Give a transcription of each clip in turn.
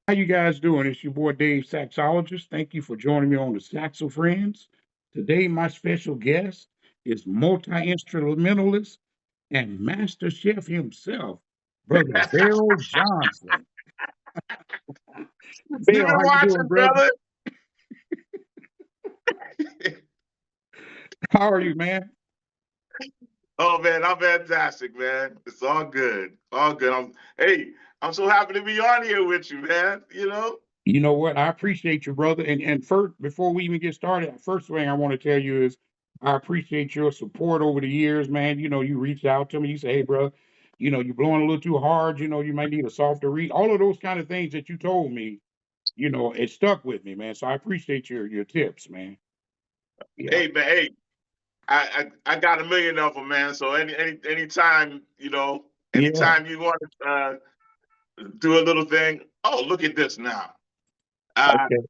How you guys doing? It's your boy Dave Saxologist. Thank you for joining me on the Saxo Friends. Today, my special guest is multi-instrumentalist and master chef himself, Brother Vel Johnson. You Vel, been how you doing, watching, brother? brother? How are you, man? Oh man, I'm fantastic, man. It's all good. All good. Hey, I'm so happy to be on here with you, man. You know what? I appreciate you, brother. And first, before we even get started, first thing I want to tell you is I appreciate your support over the years, man. You reached out to me. You say, "Hey, bro, you're blowing a little too hard. You might need a softer read." All of those kind of things that you told me, it stuck with me, man. So I appreciate your tips, man. Yeah, Hey man, hey, I got a million of them, man. So anytime, yeah. anytime you want to do a little thing, oh look at this now. Uh, Okay.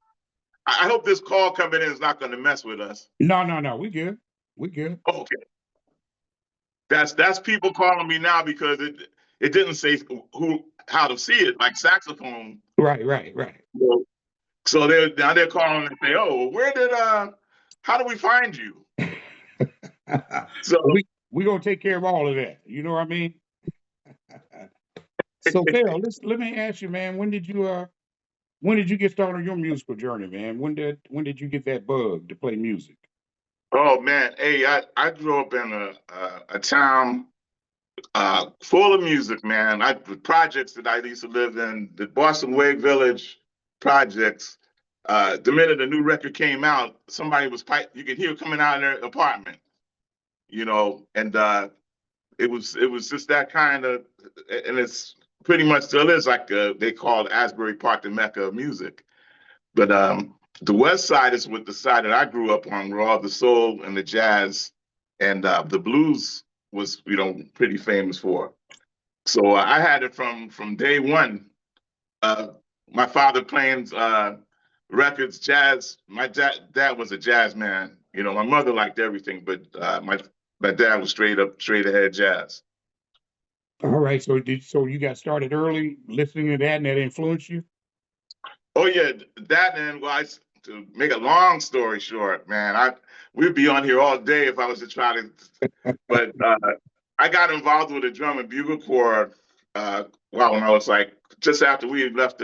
I hope this call coming in is not going to mess with us. No, no, no. We good. We good. Okay, that's people calling me now because it didn't say who how to see it like saxophone. Right, right, right. So they're calling and say, "Oh, well, where did how do we find you?" So Well, we gonna take care of all of that. You know what I mean? So, Phil, let me ask you, man. When did you get started on your musical journey, man? When did you get that bug to play music? oh man, hey, I grew up in a town full of music, man. The projects that I used to live in, the Boston Wave Village projects. The minute a new record came out, somebody was you could hear it coming out of their apartment, and it was just that kind of, and it's pretty much still is like they called Asbury Park the Mecca of music. But the West Side is with the side that I grew up on, where all the soul and the jazz and the blues was, pretty famous for. So I had it from day one. Uh, my father playing records, jazz. My dad was a jazz man. My mother liked everything, but my dad was straight ahead jazz. All right. So you got started early listening to that, and that influenced you? Oh yeah, that and well, to make a long story short, man, we'd be on here all day if I was to try to. But I got involved with a drum and bugle corps. Well, when I was like just after we had left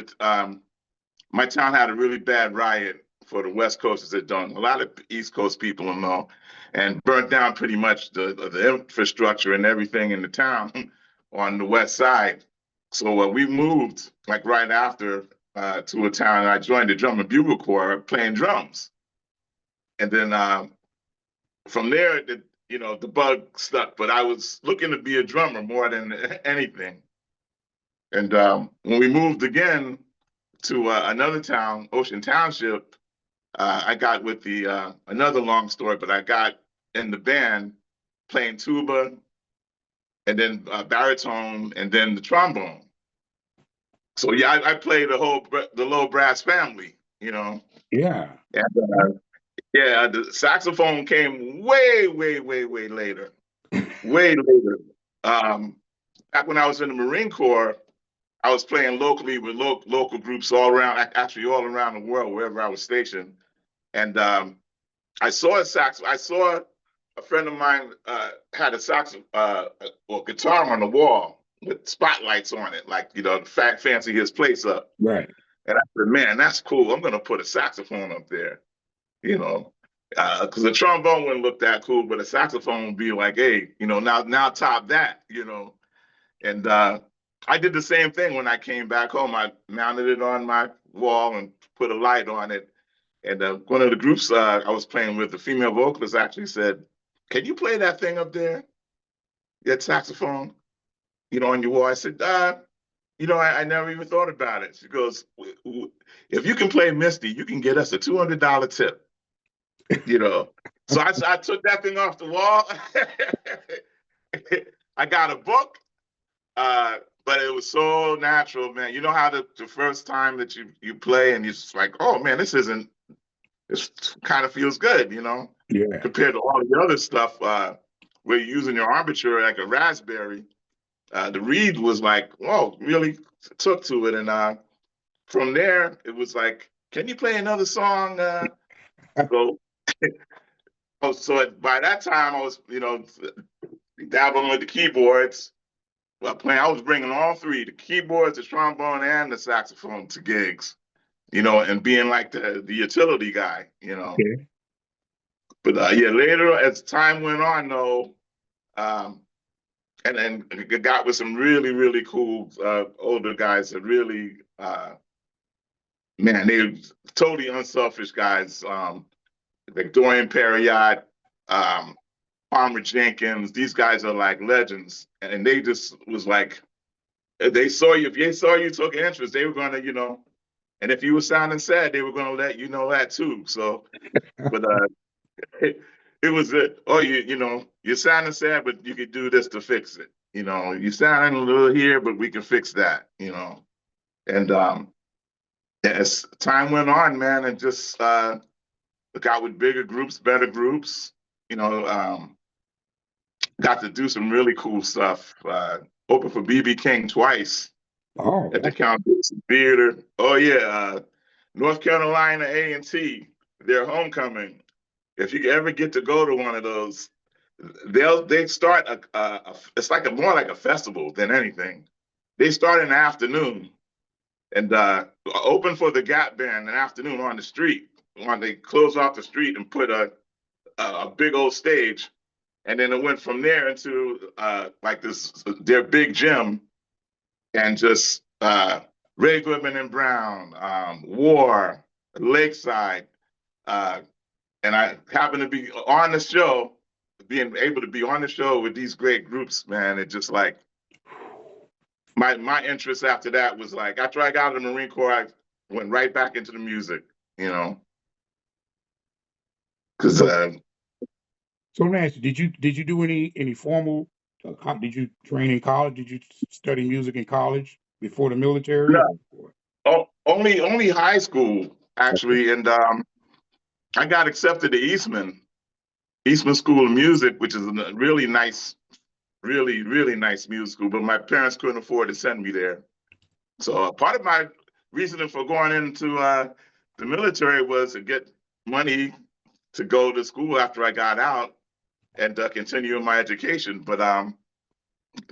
my town had a really bad riot for the West Coasters that don't. A lot of East Coast people don't know, and burnt down pretty much the infrastructure and everything in the town on the west side. So we moved like right after to a town, and I joined the drum and bugle corps playing drums. And then from there, the bug stuck. But I was looking to be a drummer more than anything. And when we moved again to another town, Ocean Township, I got with the another long story, but I got in the band playing tuba and then baritone and then the trombone. So yeah, I played the low brass family, Yeah. And yeah, the saxophone came way, way, way, way later, way later. Um, Back when I was in the Marine Corps, I was playing locally with local groups all around, actually all around the world, wherever I was stationed. And I saw a sax. I saw a friend of mine had a sax or guitar on the wall with spotlights on it, like fancy his place up. Right. And I said, "Man, that's cool. I'm gonna put a saxophone up there." You know, because the trombone wouldn't look that cool, but a saxophone would be like, "Hey, now top that." And I did the same thing when I came back home. I mounted it on my wall and put a light on it. And one of the groups I was playing with, the female vocalist actually said, "Can you play that thing up there, that saxophone, on your wall?" I said, I never even thought about it." She goes, "If you can play Misty, you can get us a $200 tip." You know, so I took that thing off the wall. I got a book, but it was so natural, man. You know how the first time that you play and you're just like, "Oh man, this kind of feels good," Yeah. compared to all the other stuff where you're using your armature like a raspberry. The reed was like, whoa, really took to it. And from there, it was like, can you play another song? So, by that time, I was, dabbling with the keyboards. Well, playing, I was bringing all three, the keyboards, the trombone, and the saxophone to gigs, and being like the. Okay. But yeah, later as time went on, though, um, and then got with some really, really cool older guys that really, man, they were totally unselfish guys. Like Dorian Perriott, um, Palmer Jenkins, these guys are like legends. And they just was like, they saw you, if they saw you took interest, they were going to, and if you were sounding sad, they were going to let you know that too. So, but it was you're sounding sad, but you could do this to fix it. You're sounding a little here, but we can fix that. And as time went on, man, and just got with bigger groups, better groups, got to do some really cool stuff. Opened for BB King twice Oh, at the that's Count Basie Theater. Oh yeah, North Carolina A&T, their homecoming. If you ever get to go to one of those, they start it's like more like a festival than anything. They start in the afternoon and open for the Gap Band in the afternoon on the street. When they close off the street and put a big old stage, and then it went from there into like their big gym, and just Ray Goodman and Brown, War, Lakeside, uh, and I happened to be on the show, being able to be on the show with these great groups, man. It just like my interest after that was like after I got out of the Marine Corps, I went right back into the music, because so. So let me ask you, did you do any formal? Did you train in college? Did you study music in college before the military? only high school Okay. actually, and I got accepted to Eastman School of Music, which is a really nice, really really nice music school. But my parents couldn't afford to send me there, so part of my reasoning for going into the military was to get money to go to school after I got out and continue my education. But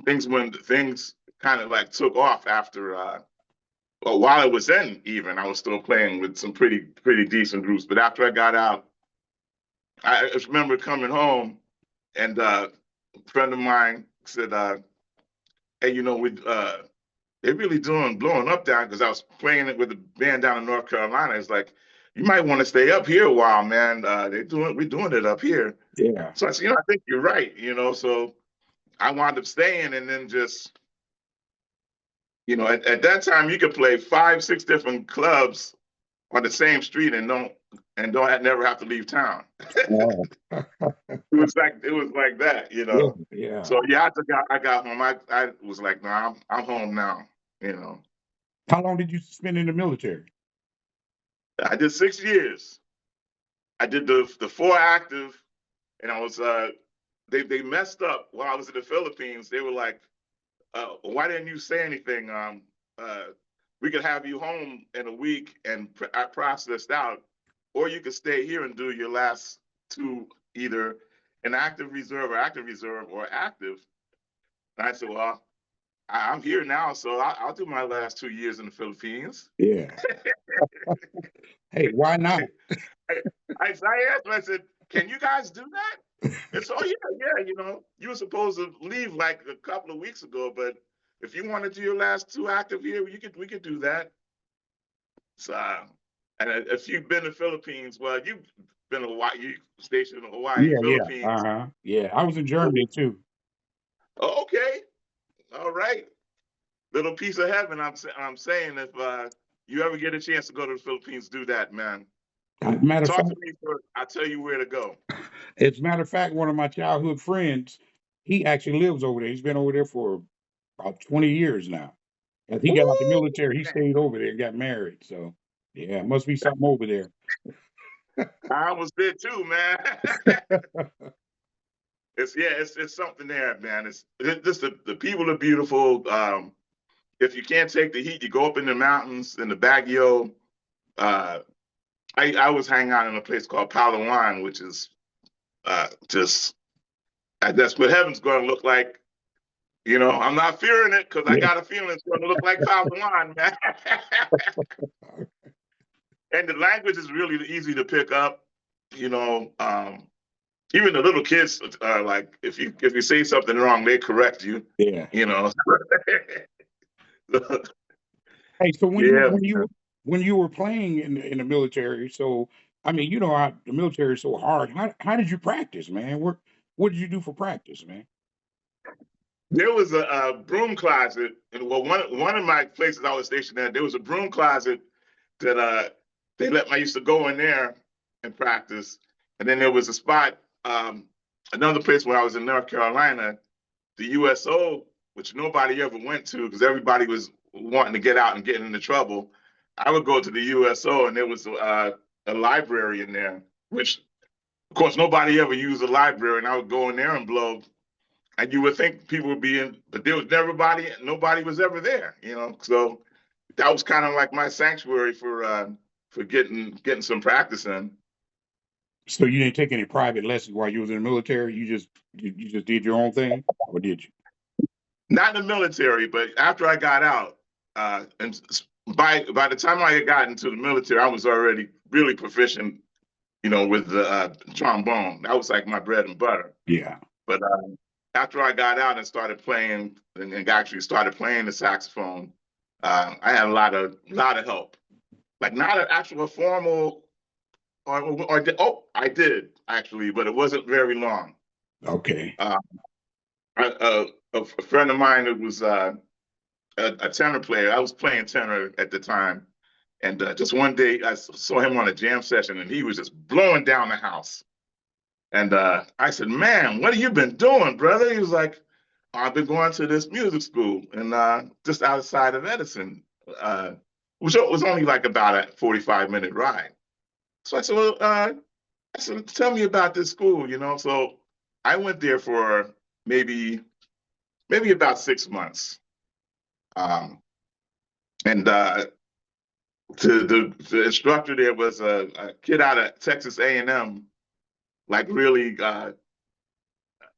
things kind of like took off after. Well, while I was in, even I was still playing with some pretty decent groups. But after I got out, I just remember coming home, and a friend of mine said, "Hey, we they're really doing blowing up down," because I was playing it with a band down in North Carolina. It's like, you might want to stay up here a while, man. We're doing it up here. Yeah. So I said, I think you're right. So I wound up staying, and then just, at that time you could play 5, 6 different clubs on the same street and don't never have to leave town. Oh, It was like that. yeah. Yeah. So yeah, I got home. I was like, no, I'm home now. You know, How long did you spend in the military? I did 6 years. I did the 4 active, and I was they messed up while I was in the Philippines. They were like, why didn't you say anything? We could have you home in a week and I processed out, or you could stay here and do your last two, either an active reserve, or active. And I said, well, I'm here now, so I'll do my last 2 years in the Philippines. Yeah. Hey, why not? I asked him, I said, can you guys do that? And so, yeah, you were supposed to leave like a couple of weeks ago, but if you want to do your last 2 active here, we could do that. So, and if you've been to Philippines, well, you've been to Hawaii, you stationed in Hawaii, Yeah. Yeah. Philippines. Uh-huh. Yeah. I was in Germany too. Oh, okay, all right, little piece of heaven. I'm saying if you ever get a chance to go to the Philippines, do that, man. Matter of Talk fact, to me first. I'll tell you where to go. as a matter of fact, one of my childhood friends, he actually lives over there. He's been over there for about 20 years now. As he got out the Woo! military, he stayed over there and got married. So yeah, must be something over there. I was there too, man. It's something there, man. It's just the people are beautiful. if you can't take the heat, you go up in the mountains in the Baguio. I was hanging out in a place called Palawan, which is just that's what heaven's going to look like. I'm not fearing it because I Yeah. got a feeling it's going to look like Palawan, man. And the language is really easy to pick up. Even the little kids are like, if you say something wrong, they correct you. Yeah. You know. Hey, so when you Yeah. when you when you were playing in the military, so I mean, the military is so hard. How did you practice, man? What did you do for practice, man? There was a broom closet, and well, one of my places I was stationed at, there was a broom closet that I used to go in there and practice. And then there was a spot, another place where I was in North Carolina, the USO, which nobody ever went to because everybody was wanting to get out and get into trouble. I would go to the USO, and there was a library in there, which of course nobody ever used a library, and I would go in there and blow. And you would think people would be in, but there was nobody was ever there, So that was kind of like my sanctuary for getting some practice in. So you didn't take any private lessons while you was in the military. You just did your own thing, or did you? Not in the military, but after I got out, and by the time I had gotten to the military, I was already really proficient, with the trombone. That was like my bread and butter. Yeah. But after I got out and started playing, and actually started playing the saxophone, I had a lot of help. Like not an actual formal, I did actually, but it wasn't very long. Okay. A friend of mine who was a tenor player. I was playing tenor at the time, and just one day I saw him on a jam session, and he was just blowing down the house. And I said, "Man, what have you been doing, brother?" He was like, "I've been going to this music school, and just outside of Edison, which was only like about a 45-minute ride." So I said, "Well, tell me about this school, So I went there for maybe about 6 months. Um, and the instructor there was a kid out of Texas A&M, like really,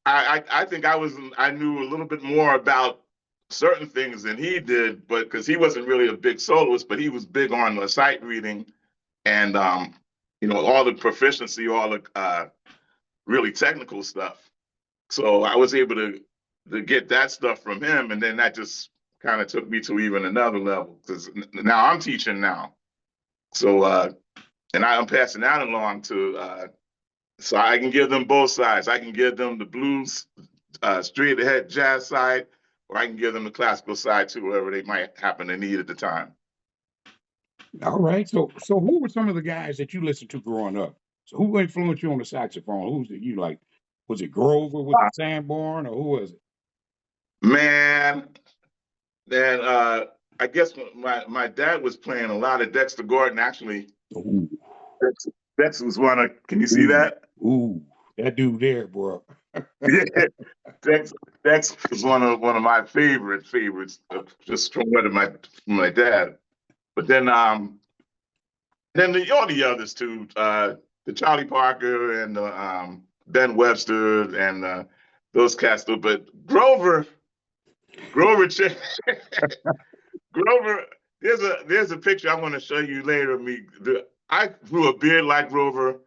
I think I knew a little bit more about certain things than he did, but because he wasn't really a big soloist, but he was big on the sight reading and, all the proficiency, all the really technical stuff. So I was able to get that stuff from him, and then that just kind of took me to even another level because now I'm teaching now. So and I'm passing that along to so I can give them both sides. I can give them the blues, straight ahead jazz side, or I can give them the classical side to whoever they might happen to need at the time. All right. So who were some of the guys that you listened to growing up? So who influenced you on the saxophone? Who's it you like? Was it Grover? Was it Sanborn? Or who was it? Man, then I guess my dad was playing a lot of Dexter Gordon. Actually, Ooh, Dex was one of. Can you see ooh, that? ooh, that dude there, bro. Yeah, Dex Dex was one of my favorites, just from from my dad. But then all the others too, the Charlie Parker and Ben Webster and those cats too. But Grover, Grover. There's a picture I want to show you later of me. I grew a beard like Grover.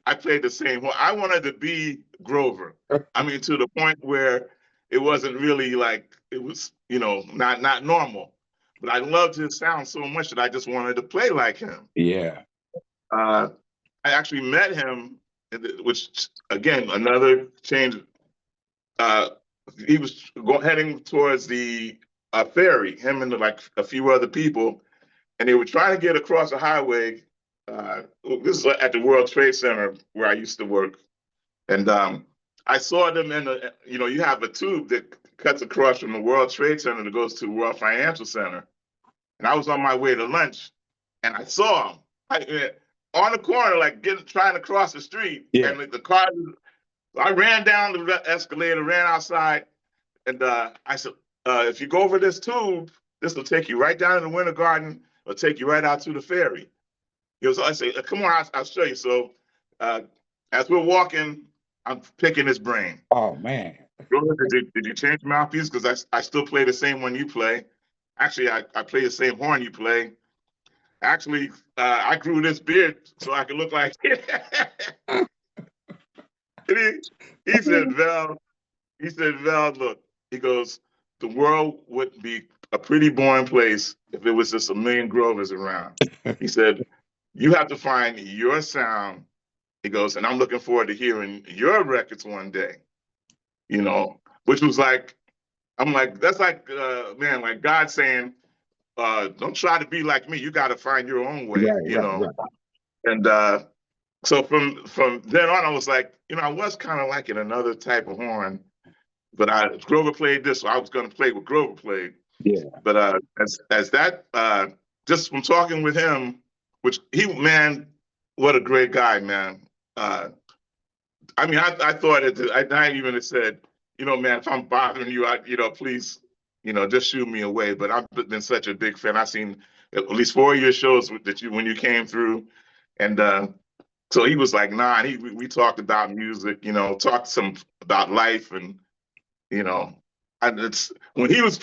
I played the same. Well, I wanted to be Grover. I mean, to the point where it wasn't really like it was, not normal. But I loved his sound so much that I just wanted to play like him. Yeah. Uh, I actually met him, which again another change. Uh, he was heading towards the ferry. Him and like a few other people, and they were trying to get across the highway. This is at the World Trade Center where I used to work, and I saw them in the. You have a tube that cuts across from the World Trade Center that goes to the World Financial Center, and I was on my way to lunch, and I saw him. On the corner, like trying to cross the street, Yeah. and the car. I ran down the escalator, ran outside, and I said, "If you go over this tube, this will take you right down to the Winter Garden or take you right out to the ferry. He goes, I say, come on, I'll show you. So as we're walking, I'm picking his brain. Oh man. Did you change the mouthpiece? Because I still play the same one you play. Actually, I play the same horn you play. Actually, I grew this beard so I could look like he said, Vel, look, he goes, the world would be a pretty boring place if it was just a million Grovers around. He said, you have to find your sound. He goes, and I'm looking forward to hearing your records one day, which was like, I'm like, that's like, man, like God saying, don't try to be like me. You got to find your own way, Right. And so from then on, I was like, I was kind of liking another type of horn, but Grover played this, so I was going to play what Grover played. Yeah. But as that, just from talking with him, which man, what a great guy, man. I mean, I thought I even said, man, if I'm bothering you, please, just shoot me away. But I've been such a big fan. I've seen at least 4 of your shows when you came through, and so he was like, nah. And we talked about music, talked some about life, and it's when he was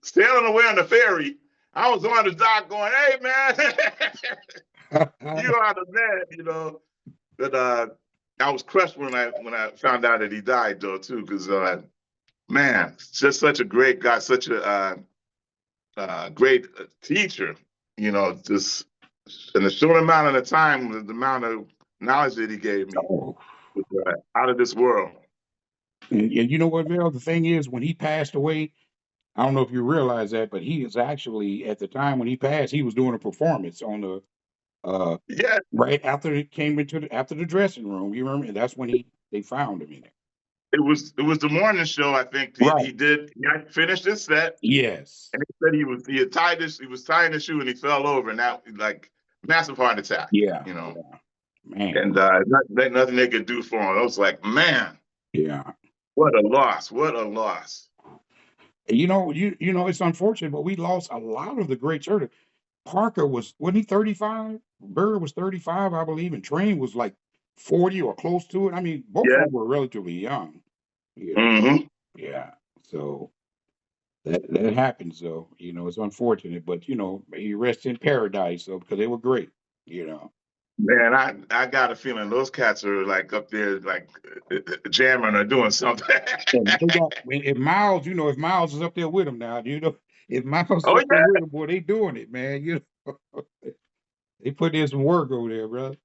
sailing away on the ferry, I was on the dock going, hey man, you are the man, But I was crushed when I found out that he died though too, because man, just such a great guy, such a great teacher, just in a short amount of time, the amount of knowledge that he gave me was out of this world. And you know what, Vel? The thing is, when he passed away, I don't know if you realize that, but he is actually, at the time when he passed, he was doing a performance on the Yeah, right after it came after the dressing room. You remember? And that's when they found him in it. it was the morning show. I think he Right. did. He had finished his set, Yes. and he said he was tying the shoe and he fell over, and that like massive heart attack. Yeah. Man. And nothing they could do for him. I was like, man, Yeah. what a loss! What a loss! You know, it's unfortunate, but we lost a lot of the greats early. Parker wasn't he 35? Bird was 35, I believe, and Train was like 40 or close to it. I mean, both of Yeah. them were relatively young. Mm-hmm. Yeah. So that happens though. It's unfortunate, but he rests in paradise though, because they were great, Man, I got a feeling those cats are like up there, like jamming or doing something. And if Miles is up there with them now, if Miles is Oh up there yeah. with them, boy, they doing it, man. They put in some work over there, bro.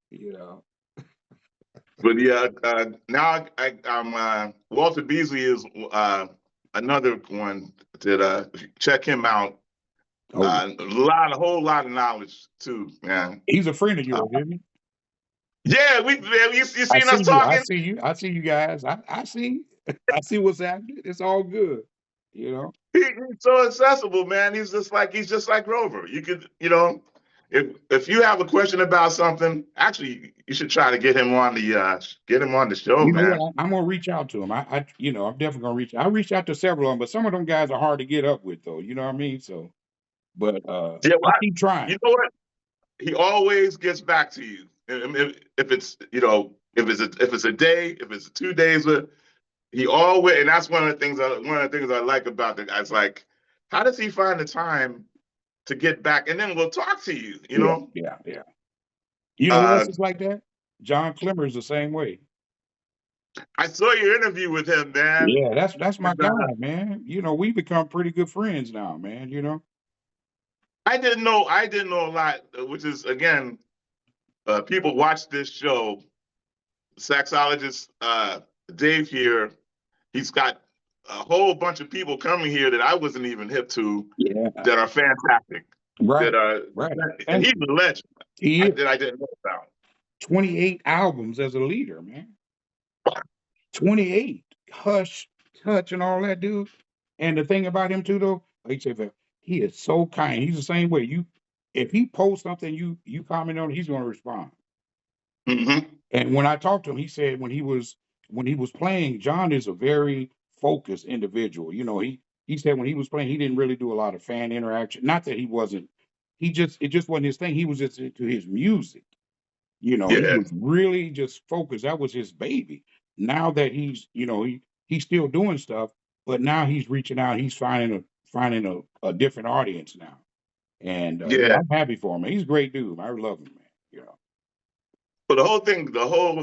But yeah, now I'm Walter Beasley is another one that check him out. Oh, A whole lot of knowledge too, man. he's a friend of yours, isn't he? Yeah, you I seen see us you. talking? I see you guys. I see. I see what's happening. It's all good. He's so accessible, man. He's just like Grover. You could, if you have a question about something, actually, you should try to get him on the show, You know man. what? I'm gonna reach out to him. I'm definitely gonna reach. I reached out to several of them, but some of them guys are hard to get up with, though. You know what I mean? So, but Yeah, I well, keep trying. you know what? He always gets back to you. If it's if it's a day, if it's 2 days, he always, and that's one of the things I like about the guy. It's like, how does he find the time to get back, and then we'll talk to you. Yeah. You know who else is like that? John Clemmer is the same way. I saw your interview with him, man. Yeah, that's my And, guy, man. We become pretty good friends now, man. I didn't know a lot, which is again, people watch this show. Saxologist Dave here, he's got a whole bunch of people coming here that I wasn't even hip to. Yeah. That are fantastic. Right. That are Right. and he's a legend. He is. That I didn't know about. 28 albums as a leader, man. 28. Hush, touch, and all that, dude. And the thing about him too, though, like I said, he is so kind. He's the same way. If he posts something, you comment on it, he's gonna respond. Mm-hmm. And when I talked to him, he said when he was playing, John is a very focused individual. he said when he was playing, he didn't really do a lot of fan interaction. Not that he wasn't, it just wasn't his thing. He was just into his music. You know, he Yeah, was really just focused. That was his baby. Now that he's, he's still doing stuff, but now he's reaching out. He's finding a different audience now. And yeah. I'm happy for him. He's a great dude. I love him, man. But the whole thing, the whole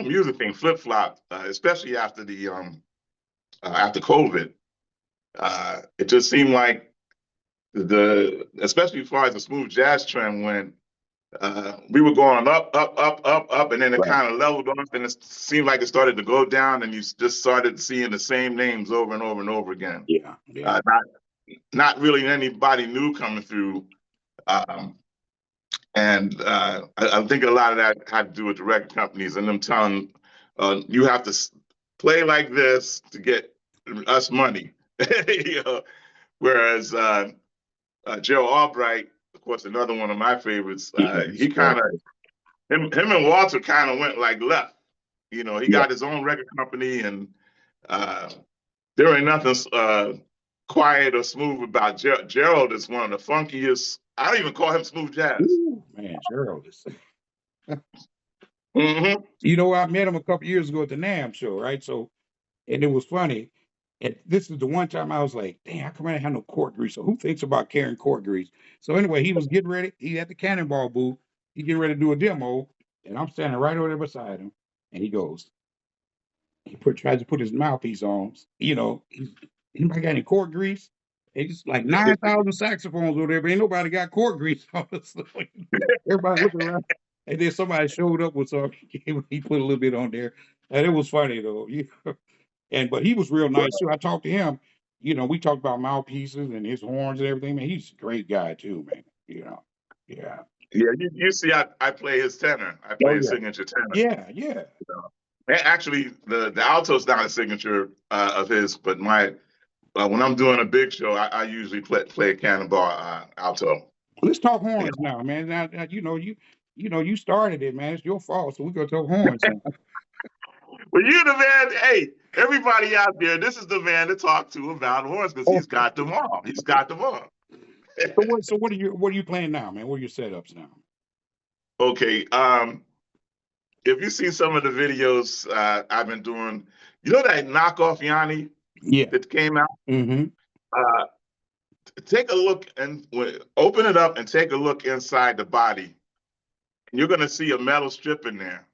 music thing flip flopped, especially after the after COVID. It just seemed like especially as far as the smooth jazz trend went, we were going up, up, up, up, up, and then it Right. kind of leveled off, and it seemed like it started to go down, and you just started seeing the same names over and over and over again. Yeah. Yeah. Not really anybody new coming through. Um, and I think a lot of that had to do with the record companies and them telling you have to play like this to get us money. You know? Whereas Joe Albright, of course, another one of my favorites, Yeah. he kind of him and Walter kind of went like left. You know, he Yeah. got his own record company, and there ain't nothing quiet or smooth about Gerald. Is one of the funkiest. I don't even call him smooth jazz. Ooh, man, Gerald is. Hmm. I met him a couple years ago at the NAMM show, right? So, and it was funny. And this is the one time I was like, "Damn, how come I didn't have no court grease? So who thinks about carrying court grease?" So anyway, he was getting ready. He had the Cannonball booth. He getting ready to do a demo, and I'm standing right over there beside him. And he goes, tries to put his mouthpiece on. Anybody got any court grease? It's like 9,000 saxophones over there, but ain't nobody got court grease on it. So everybody looking around. And then somebody showed up with some. He put a little bit on there, and it was funny though. But he was real nice too. I talked to him. We talked about mouthpieces and his horns and everything. Man, he's a great guy too, man. Yeah. Yeah, you see, I play his tenor. I Oh play his yeah. signature tenor. Yeah, yeah. Actually, the alto's not a signature of his, but my when I'm doing a big show, I usually play a cannonball alto. Let's talk Yeah. horns now, man. Now, you started it, man. It's your fault, so we're gonna talk horns now. Well, you the man. Hey, everybody out there, this is the man to talk to about horns because Oh, he's got them all. He's got them all. so what are you playing now, man? What are your setups now? Okay. If you see some of the videos I've been doing, you know that knockoff Yanni Yeah. that came out. Mm-hmm. Uh, Take a look and open it up and take a look inside the body. You're going to see a metal strip in there.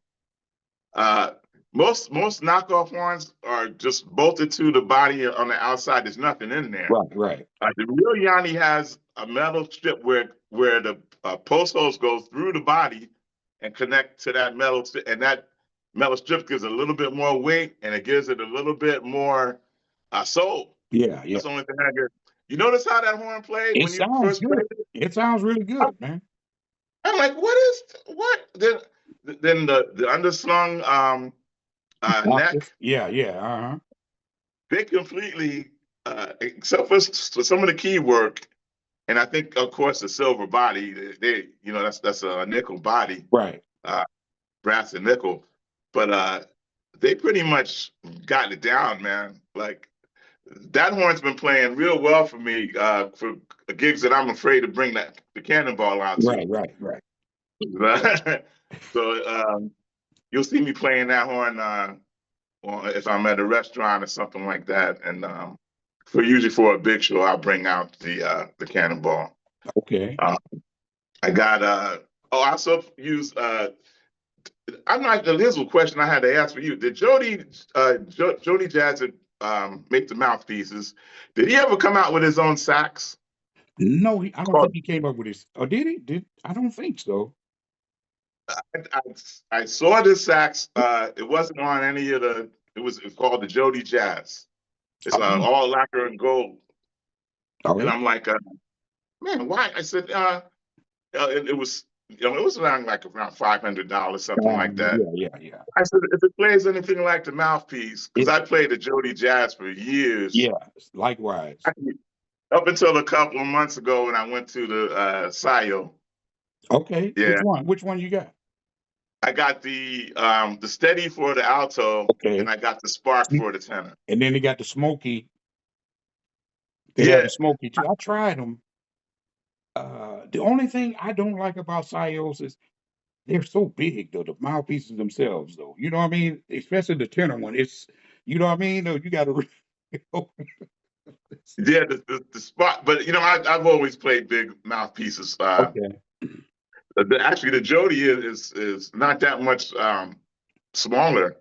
Most knockoff horns are just bolted to the body on the outside. There's nothing in there. Right. The real Yanni has a metal strip where the post holes go through the body and connect to that metal strip, and that metal strip gives a little bit more weight and it gives it a little bit more soul. Yeah. That's the only thing I get. You notice how that horn played It when you sounds first good. played it? It sounds really good, man. I'm like, what? Then the underslung Octave. neck, Yeah. Uh-huh. they completely, except for some of the key work, and I think of course the silver body, that's a nickel body, Right. brass and nickel, but they pretty much got it down, man. Like that horn's been playing real well for me for gigs that I'm afraid to bring the cannonball out to. Right. So you'll see me playing that horn if I'm at a restaurant or something like that, and usually for a big show, I'll bring out the cannonball. Okay. I got I also use I'm not. Here's a question I had to ask for you. Did Jody Jazz make the mouthpieces? Did he ever come out with his own sax? No, I don't Well, think he came up with this. Oh, did he? I don't think so. I saw this sax. It wasn't on any of the. It's called the Jody Jazz. It's Oh, all lacquer and gold. And okay. I'm like, man, why? I said, it was, it was around $500, something like that. Yeah. I said, if it plays anything like the mouthpiece, because I played the Jody Jazz for years. Yeah, likewise. Up until a couple of months ago when I went to the SIO. Okay. Yeah. Which one you got? I got the steady for the alto, Okay. and I got the spark for the tenor. And then they got the smoky They have Yeah, the smoky too. I tried them. The only thing I don't like about Sios is they're so big though, the mouthpieces themselves though. You know what I mean? Especially the tenor one. It's you know what I mean? Though you gotta yeah, the spot. But I've always played big mouthpieces. Okay. Actually, the Jody is not that much smaller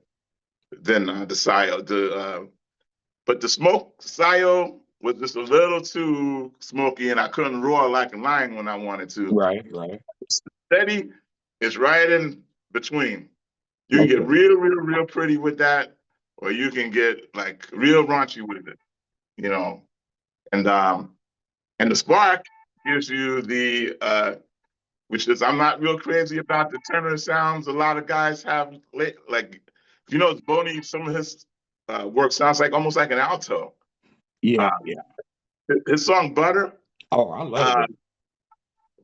than the Sio. But the smoke Sio was just a little too smoky, and I couldn't roar like a lion when I wanted to. Right, right. Steady is right in between. You can get Okay. real pretty with that, or you can get like real raunchy with it. You know, and um, and the Spark gives you the which is I'm not real crazy about the tenor sounds a lot of guys have like Boney, some of his work sounds like almost like an alto. Yeah, Uh, yeah. his song Butter, Oh, I love uh, it.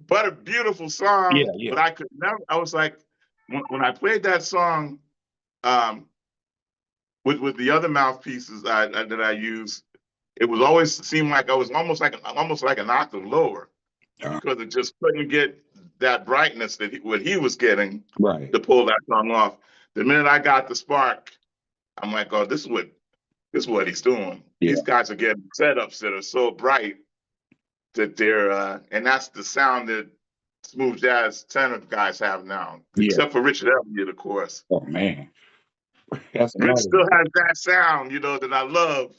Butter, beautiful Yeah, song, yeah. but I could never. I was like, when I played that song um, with the other mouthpieces that I use, it was always seemed like I was almost like an octave lower Uh, because it just couldn't get that brightness that what he was getting right. to pull that song off. The minute I got the Spark, I'm like, oh, this is what he's doing. Yeah, These guys are getting setups that are so bright that they're and that's the sound that smooth jazz tenor guys have now, yeah. except for Richard Elliott, of course. Oh man. That's Rich another still one. has that sound, that I love.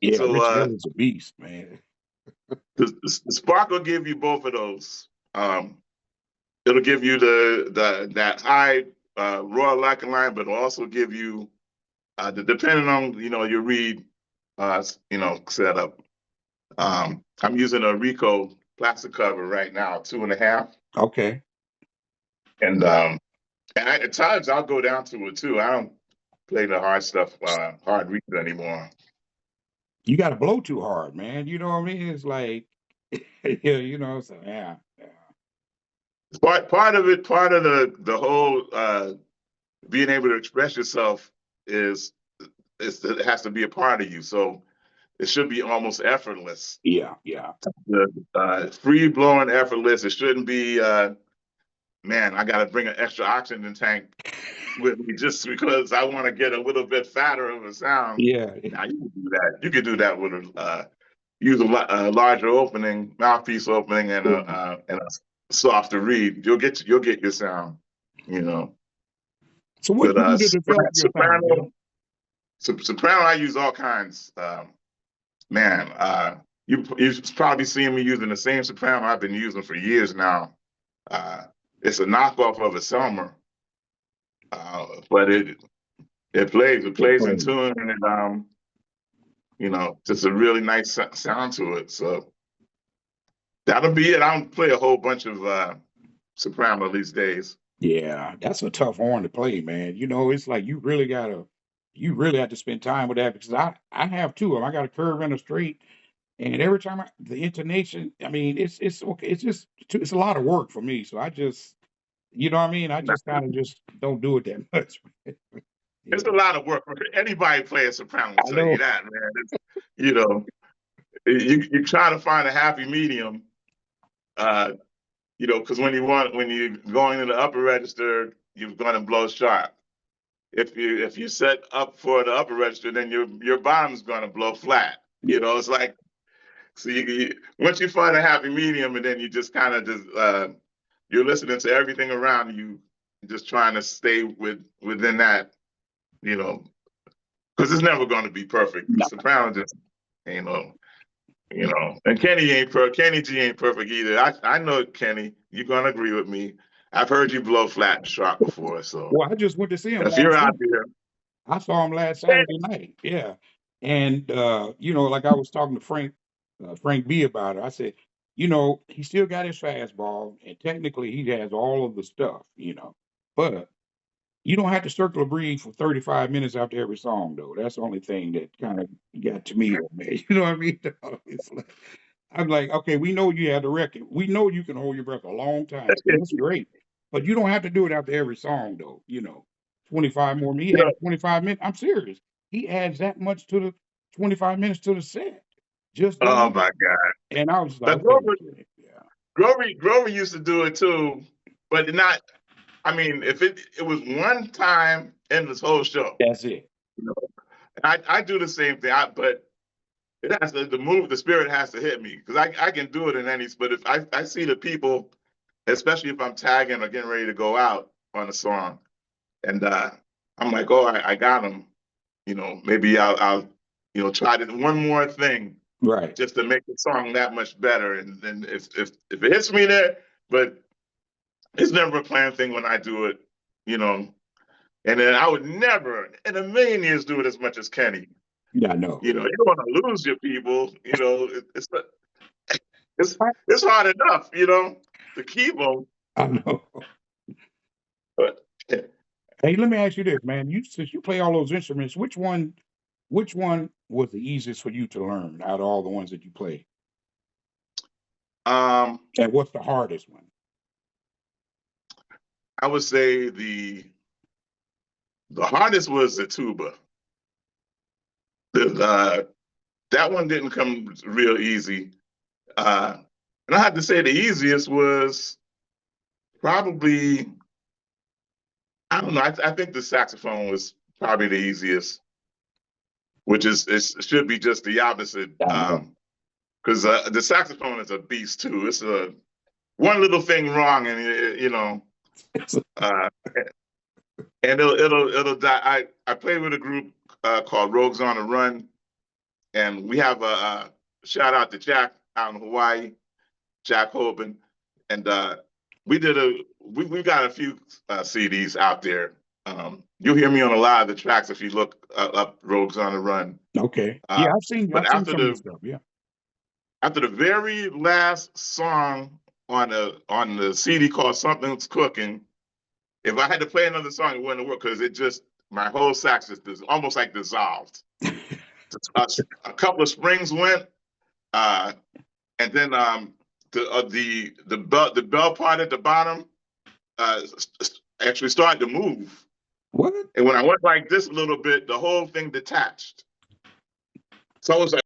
Yeah, So Rich Ellen's a beast, man. the Spark will give you both of those. It'll give you the that high Royal Lacking line, but it'll also give you depending on your reed setup. I'm using a Rico plastic cover right now, 2.5, Okay. and at times I'll go down to it too. I don't play the hard stuff, hard reeds anymore. You gotta blow too hard, man. You know what I mean? It's like yeah, so yeah, yeah. Part of the whole being able to express yourself is it has to be a part of you. So it should be almost effortless. Yeah, yeah. Free blowing, effortless. It shouldn't be, man, I got to bring an extra oxygen tank with me just because I want to get a little bit fatter of a sound. Yeah. Now you can do that. You can do that with use a larger opening, mouthpiece opening, and a softer reed. You'll get your sound. You know, So what but you do to develop your sound, soprano, Bill? soprano, I use all kinds. Man, you've probably seen me using the same soprano I've been using for years now. Uh, it's a knockoff of a Selmer, but it plays in tune, and just a really nice sound to it. So that'll be it. I don't play a whole bunch of soprano these days. Yeah, that's a tough horn to play, man. It's like you really have to spend time with that because I have two of them. I got a curve and a straight, and every time the intonation, I mean, it's okay. It's just it's a lot of work for me. So I just, you know what I mean? I just kind of just don't do it that much. It's Yeah, a lot of work. Anybody playing soprano will I tell you know. that, man. You know, you try to find a happy medium. Uh, because when you going in the upper register, you're going to blow sharp. If you set up for the upper register, then your bottom's going to blow flat. Yeah, It's like so once you find a happy medium, and then you just kind of just you're listening to everything around you, just trying to stay within that, you know, because it's never going to be perfect. The no, soprano just, you know, and Kenny G ain't perfect either. I know Kenny, you're gonna agree with me. I've heard you blow flat and sharp before, so well, I just went to see him if you're last out night. there, I saw him last Saturday night. Yeah. And like I was talking to Frank B about it. I said, he still got his fastball and technically he has all of the stuff. But you don't have to circle a breed for 35 minutes after every song though. That's the only thing that kind of got to me, man. You know what I mean? It's like, I'm like, okay, we know you had the record. We know you can hold your breath a long time. That's great. But you don't have to do it after every song, though. 25 more minutes. you He adds 25 minutes. I'm serious. He adds that much to the 25 minutes to the set. Just do Oh it. my God. And I was like, But okay, yeah, Grover used to do it too, but not. I mean, if it was one time in this whole show, that's it. you know, I do the same thing. But it has to the spirit has to hit me because I can do it in any. But if I see the people, especially if I'm tagging or getting ready to go out on a song, and I'm like, oh, I got them. You know, maybe I'll try to one more thing Right. just to make the song that much better. And then if it hits me there, but it's never a planned thing when I do it, you know. And then I would never in a million years do it as much as Kenny. Yeah, I know. You know, you don't want to lose your people. You know, it's I, it's hard enough, you know, to keep them. I know. But Hey, let me ask you this, man. Since you play all those instruments, which one was the easiest for you to learn out of all the ones that you play? um, And what's the hardest one? I would say the hardest was the tuba. That one didn't come real easy. And I have to say the easiest was probably, I don't know, I think the saxophone was probably the easiest, which it should be just the opposite. I know. Because the saxophone is a beast too. It's a one little thing wrong, and you know, uh, and it'll die. I played with a group called Rogues on the Run, and we have a shout out to Jack out in Hawaii, Jack Hoban, and we got a few CDs out there. You'll hear me on a lot of the tracks if you look up Rogues on the Run. Okay. Yeah, But I've seen some of the stuff. Yeah. after the very last song on the CD called Something's Cooking, if I had to play another song, it wouldn't work because it just my whole sax is almost like dissolved. A couple of springs went, uh, and then the bell part at the bottom actually started to move. What? And when I went like this a little bit, the whole thing detached. So it was like